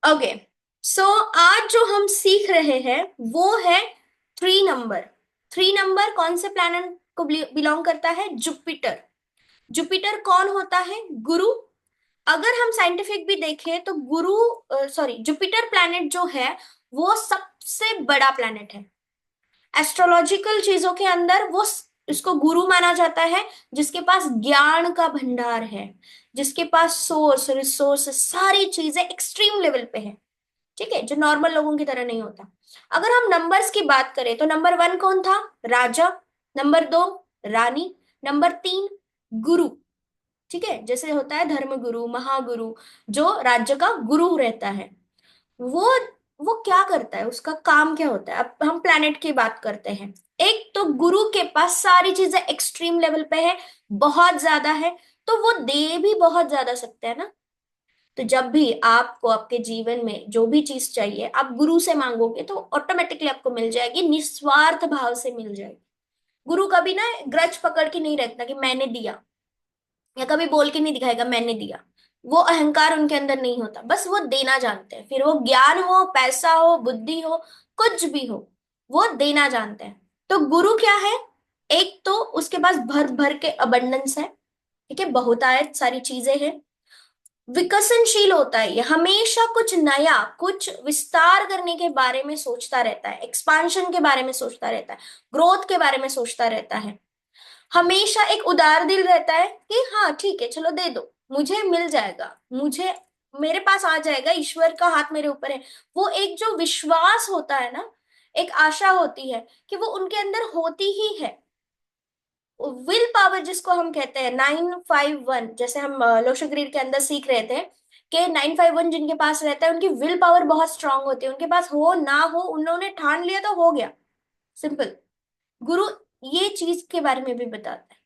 Okay. सो आज जो हम सीख रहे हैं वो है थ्री नंबर। थ्री नंबर कौन से प्लैनेट को बिलोंग करता है? जुपिटर। जुपिटर कौन होता है? गुरु। अगर हम साइंटिफिक भी देखें तो गुरु, सॉरी, जुपिटर प्लैनेट जो है वो सबसे बड़ा प्लैनेट है। एस्ट्रोलॉजिकल चीजों के अंदर वो इसको गुरु माना जाता है, जिसके पास ज्ञान का भंडार है, जिसके पास सोर्स रिसोर्स सारी चीजें एक्सट्रीम लेवल पे है। ठीक है, जो नॉर्मल लोगों की तरह नहीं होता। अगर हम नंबर्स की बात करें तो नंबर वन कौन था? राजा। नंबर दो रानी। नंबर तीन गुरु। ठीक है, जैसे होता है धर्म गुरु, महागुरु, जो राज्य का गुरु रहता है। वो वो क्या करता है, उसका काम क्या होता है? अब हम प्लैनेट की बात करते हैं। एक तो गुरु के पास सारी चीजें एक्सट्रीम लेवल पे है, बहुत ज्यादा है, तो वो दे भी बहुत ज्यादा सकते हैं ना। तो जब भी आपको आपके जीवन में जो भी चीज चाहिए आप गुरु से मांगोगे तो ऑटोमेटिकली आपको मिल जाएगी, निस्वार्थ भाव से मिल जाएगी। गुरु कभी ना ग्रज पकड़ के नहीं रखता कि मैंने दिया, या कभी बोल के नहीं दिखाएगा मैंने दिया। वो अहंकार उनके अंदर नहीं होता, बस वो देना जानते हैं। फिर वो ज्ञान हो, पैसा हो, बुद्धि हो, कुछ भी हो, वो देना जानते हैं। तो गुरु क्या है? एक तो उसके पास भर भर के अबंडेंस है। ठीक है, बहुतायत सारी चीजें हैं। विकसनशील होता है, ये हमेशा कुछ नया, कुछ विस्तार करने के बारे में सोचता रहता है, एक्सपांशन के बारे में सोचता रहता है, ग्रोथ के बारे में सोचता रहता है। हमेशा एक उदार दिल रहता है कि हाँ ठीक है, चलो दे दो, मुझे मिल जाएगा, मुझे मेरे पास आ जाएगा, ईश्वर का हाथ मेरे ऊपर है। वो एक जो विश्वास होता है ना, एक आशा होती है कि वो उनके अंदर होती ही है। विल पावर जिसको हम कहते हैं 951, जैसे हम लोशग्रीड के अंदर सीख रहे थे कि 951 जिनके पास रहता है उनकी विल पावर बहुत स्ट्रांग होती है। उनके पास हो ना हो, उन्होंने ठान लिया तो हो गया, सिंपल। गुरु ये चीज के बारे में भी बताता है।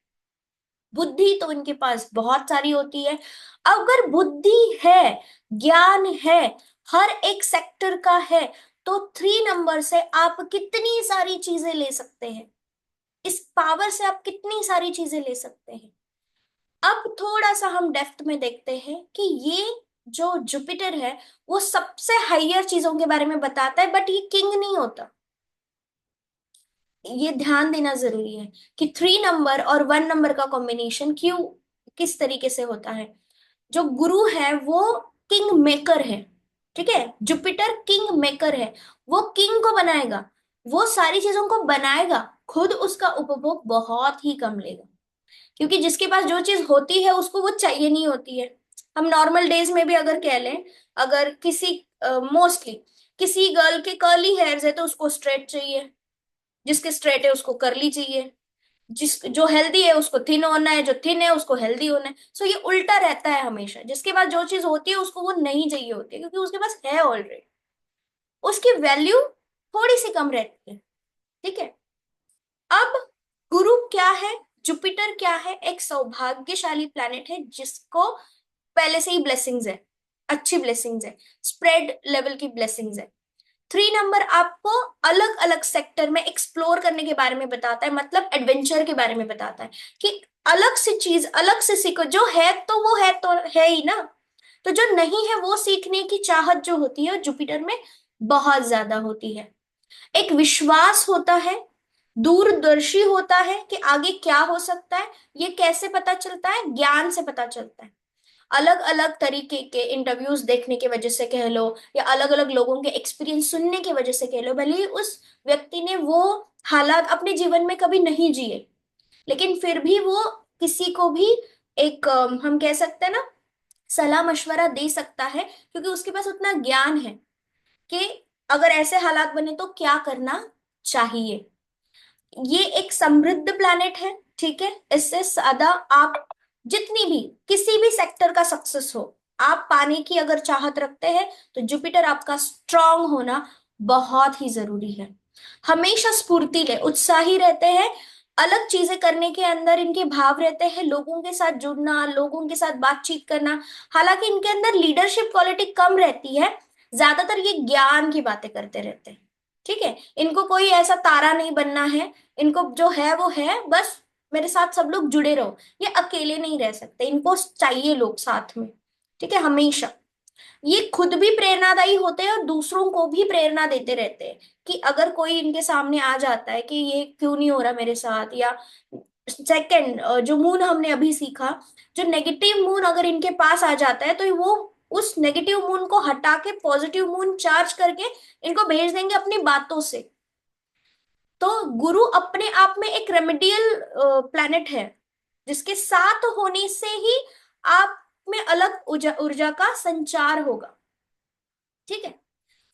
बुद्धि तो इनके पास बहुत सारी होती है। अगर बुद्धि है, ज्ञान है, हर एक सेक्टर का है, तो थ्री नंबर से आप कितनी सारी चीजें ले सकते हैं। इस पावर से आप कितनी सारी चीजें ले सकते हैं। अब थोड़ा सा हम डेप्थ में देखते हैं कि ये जो जुपिटर है वो सबसे हाइयर चीजों के बारे में बताता है, बट ये किंग नहीं होता। ये ध्यान देना जरूरी है कि थ्री नंबर और वन नंबर का कॉम्बिनेशन क्यों, किस तरीके से होता है। जो गुरु है वो किंग मेकर है। ठीक है, जुपिटर किंग मेकर है। वो किंग को बनाएगा, वो सारी चीजों को बनाएगा, खुद उसका उपभोग बहुत ही कम लेगा। क्योंकि जिसके पास जो चीज होती है उसको वो चाहिए नहीं होती है। हम नॉर्मल डेज में भी अगर कह लें, अगर किसी, मोस्टली किसी गर्ल के कर्ली हेयर्स है तो उसको स्ट्रेट चाहिए, जिसके स्ट्रेट है उसको कर्ली चाहिए, जिस जो हेल्दी है उसको थिन होना है, जो थिन है उसको हेल्दी होना है। सो ये उल्टा रहता है हमेशा, जिसके पास जो चीज होती है उसको वो नहीं चाहिए होती है, क्योंकि उसके पास है ऑलरेडी। उसकी वैल्यू थोड़ी सी कम रहती है। ठीक है। अब गुरु क्या है? जुपिटर क्या है? एक सौभाग्यशाली प्लैनेट है जिसको पहले से ही ब्लेसिंग्स है, अच्छी ब्लेसिंग्स है, स्प्रेड लेवल की ब्लेसिंग्स है। थ्री नंबर आपको अलग अलग सेक्टर में एक्सप्लोर करने के बारे में बताता है, मतलब एडवेंचर के बारे में बताता है कि अलग सी चीज अलग से सीखो। जो है तो है ही ना। तो जो नहीं है वो सीखने की चाहत जो होती है जुपिटर में बहुत ज्यादा होती है। एक विश्वास होता है, दूरदर्शी होता है कि आगे क्या हो सकता है। ये कैसे पता चलता है? ज्ञान से पता चलता है। अलग अलग तरीके के इंटरव्यूज देखने की वजह से कह लो, या अलग अलग लोगों के एक्सपीरियंस सुनने की वजह से कह लो, भले ही उस व्यक्ति ने वो हालात अपने जीवन में कभी नहीं जिए, लेकिन फिर भी वो किसी को भी एक, हम कह सकते हैं ना, सलाह मशवरा दे सकता है, क्योंकि उसके पास उतना ज्ञान है कि अगर ऐसे हालात बने तो क्या करना चाहिए। ये एक समृद्ध प्लैनेट है। ठीक है, इससे ज्यादा आप जितनी भी किसी भी सेक्टर का सक्सेस हो, आप पाने की अगर चाहत रखते हैं तो जुपिटर आपका स्ट्रांग होना बहुत ही जरूरी है। हमेशा स्फूर्तिले उत्साही रहते हैं, अलग चीजें करने के अंदर इनके भाव रहते हैं, लोगों के साथ जुड़ना, लोगों के साथ बातचीत करना। हालांकि इनके अंदर लीडरशिप क्वालिटी कम रहती है, ज्यादातर ये ज्ञान की बातें करते रहते हैं। ठीक है, इनको कोई ऐसा तारा नहीं बनना है, इनको जो है वो है, बस मेरे साथ सब लोग जुड़े रहो। ये अकेले नहीं रह सकते, इनको चाहिए लोग साथ में। ठीक है, हमेशा। ये खुद भी प्रेरणादायी होते हैं और दूसरों को भी प्रेरणा देते रहते हैं कि अगर कोई इनके सामने आ जाता है कि ये क्यों नहीं हो रहा मेरे साथ, या सेकंड जो मून हमने अभी सीखा, जो नेगेटिव मून अगर इनके पास आ जाता है तो वो उस नेगेटिव मून को हटा के पॉजिटिव मून चार्ज करके इनको भेज देंगे अपनी बातों से। तो गुरु अपने आप में एक रेमेडियल प्लैनेट है, जिसके साथ होने से ही आप में अलग ऊर्जा ऊर्जा का संचार होगा। ठीक है।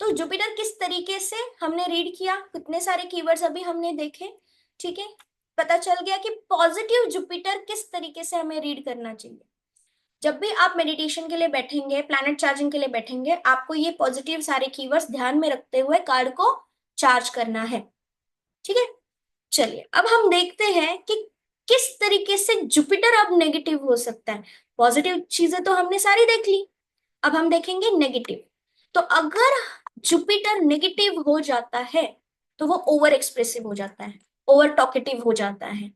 तो जुपिटर किस तरीके से हमने रीड किया, कितने सारे कीवर्ड्स अभी हमने देखे। ठीक है। पता चल गया कि पॉजिटिव जुपिटर किस तरीके से हमें रीड करना चाहिए। जब भी आप मेडिटेशन के लिए बैठेंगे, प्लैनेट चार्जिंग के लिए बैठेंगे, आपको ये पॉजिटिव सारे कीवर्ड्स ध्यान में रखते हुए कार्ड को चार्ज करना है। ठीक है। चलिए अब हम देखते हैं कि किस तरीके से जुपिटर अब नेगेटिव हो सकता है। पॉजिटिव चीजें तो हमने सारी देख ली, अब हम देखेंगे नेगेटिव। तो अगर जुपिटर नेगेटिव हो जाता है तो वो ओवर एक्सप्रेसिव हो जाता है, ओवर टॉकेटिव हो जाता है,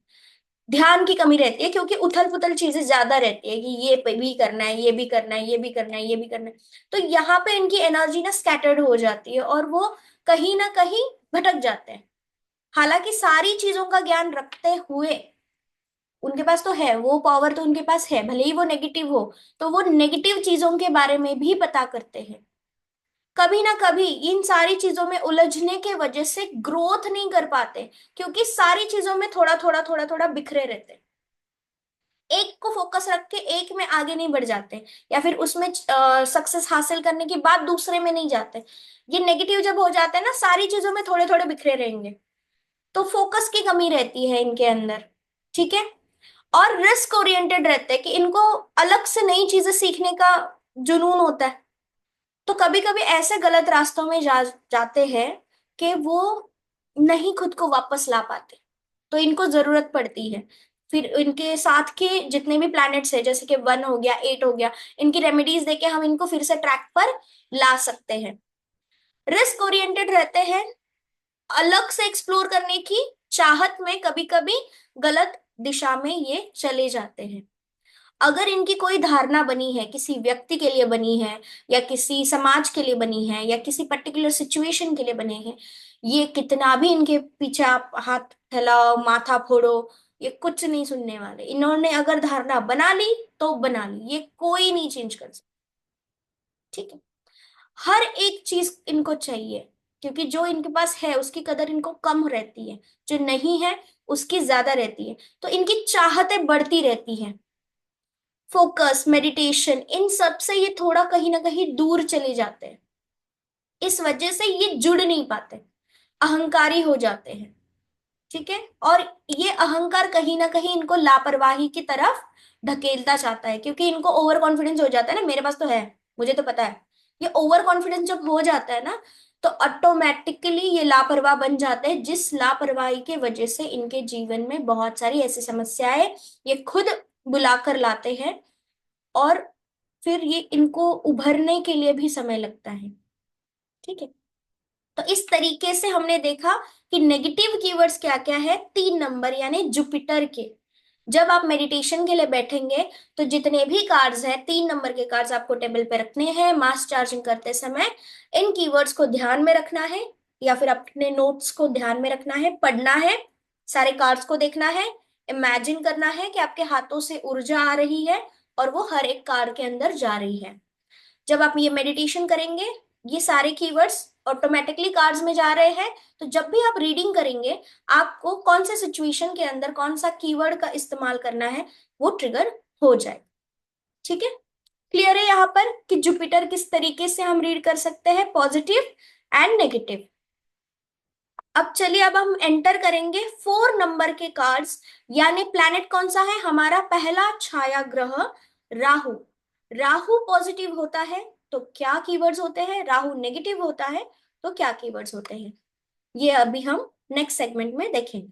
ध्यान की कमी रहती है क्योंकि उथल पुथल चीजें ज्यादा रहती है कि ये भी करना है, ये भी करना है, ये भी करना है, ये भी करना है। तो यहाँ पे इनकी एनर्जी ना स्कैटर्ड हो जाती है और वो कहीं ना कहीं भटक जाते हैं। हालांकि सारी चीजों का ज्ञान रखते हुए उनके पास तो है, वो पावर तो उनके पास है, भले ही वो नेगेटिव हो, तो वो नेगेटिव चीजों के बारे में भी पता करते हैं। कभी ना कभी इन सारी चीजों में उलझने के वजह से ग्रोथ नहीं कर पाते, क्योंकि सारी चीजों में थोड़ा थोड़ा थोड़ा थोड़ा बिखरे रहते हैं। एक को फोकस रख के एक में आगे नहीं बढ़ जाते, या फिर उसमें सक्सेस हासिल करने के बाद दूसरे में नहीं जाते। ये नेगेटिव जब हो जाते हैं ना, सारी चीजों में थोड़े थोड़े बिखरे रहेंगे, तो फोकस की कमी रहती है इनके अंदर। ठीक है। और रिस्क ओरिएंटेड रहते हैं कि इनको अलग से नई चीजें सीखने का जुनून होता है। तो कभी कभी ऐसे गलत रास्तों में जाते हैं कि वो नहीं खुद को वापस ला पाते, तो इनको जरूरत पड़ती है फिर इनके साथ के जितने भी प्लैनेट्स है, जैसे कि 1 हो गया, 8 हो गया, इनकी रेमेडीज देके हम इनको फिर से ट्रैक पर ला सकते हैं। रिस्क ओरिएंटेड रहते हैं, अलग से एक्सप्लोर करने की चाहत में कभी कभी गलत दिशा में ये चले जाते हैं। अगर इनकी कोई धारणा बनी है, किसी व्यक्ति के लिए बनी है, या किसी समाज के लिए बनी है, या किसी पर्टिकुलर सिचुएशन के लिए बने हैं, ये कितना भी इनके पीछे आप हाथ फैलाओ, माथा फोड़ो, ये कुछ नहीं सुनने वाले। इन्होंने अगर धारणा बना ली तो बना ली, ये कोई नहीं चेंज कर सकता। ठीक है। हर एक चीज इनको चाहिए, क्योंकि जो इनके पास है उसकी कदर इनको कम रहती है, जो नहीं है उसकी ज्यादा रहती है। तो इनकी चाहतें बढ़ती रहती हैं। फोकस, मेडिटेशन, इन सब से ये थोड़ा कहीं ना कहीं दूर चले जाते हैं। इस वजह से ये जुड़ नहीं पाते, अहंकारी हो जाते हैं। ठीक है। और ये अहंकार कहीं ना कहीं इनको लापरवाही की तरफ ढकेलता चाहता है, क्योंकि इनको ओवर कॉन्फिडेंस हो जाता है ना, मेरे पास तो है, मुझे तो पता है। ये ओवर कॉन्फिडेंस जब हो जाता है ना, तो ऑटोमेटिकली ये लापरवाह बन जाते हैं, जिस लापरवाही के वजह से इनके जीवन में बहुत सारी ऐसी समस्याएं ये खुद बुलाकर लाते हैं, और फिर ये इनको उभरने के लिए भी समय लगता है। ठीक है। तो इस तरीके से हमने देखा कि नेगेटिव कीवर्ड्स क्या क्या है, 3 नंबर यानी जुपिटर के। जब आप मेडिटेशन के लिए बैठेंगे तो जितने भी कार्ड्स हैं, 3 नंबर के कार्ड्स आपको टेबल पे रखने हैं। मास चार्जिंग करते समय इन कीवर्ड्स को ध्यान में रखना है, या फिर अपने नोट्स को ध्यान में रखना है, पढ़ना है, सारे कार्ड्स को देखना है, इमेजिन करना है कि आपके हाथों से ऊर्जा आ रही है और वो हर एक कार्ड के अंदर जा रही है। जब आप ये मेडिटेशन करेंगे, ये सारे कीवर्ड्स ऑटोमेटिकली कार्ड्स में जा रहे हैं, तो जब भी आप रीडिंग करेंगे, आपको कौन से सिचुएशन के अंदर कौन सा कीवर्ड का इस्तेमाल करना है वो ट्रिगर हो जाए। ठीक है। क्लियर है यहाँ पर कि जुपिटर किस तरीके से हम रीड कर सकते हैं, पॉजिटिव एंड नेगेटिव। अब चलिए, अब हम एंटर करेंगे 4 नंबर के कार्ड्स, यानी प्लैनेट कौन सा है, हमारा पहला छाया ग्रह राहु। राहु पॉजिटिव होता है तो क्या कीवर्ड्स होते हैं, राहु नेगेटिव होता है तो क्या कीवर्ड्स होते हैं, ये अभी हम नेक्स्ट सेगमेंट में देखेंगे।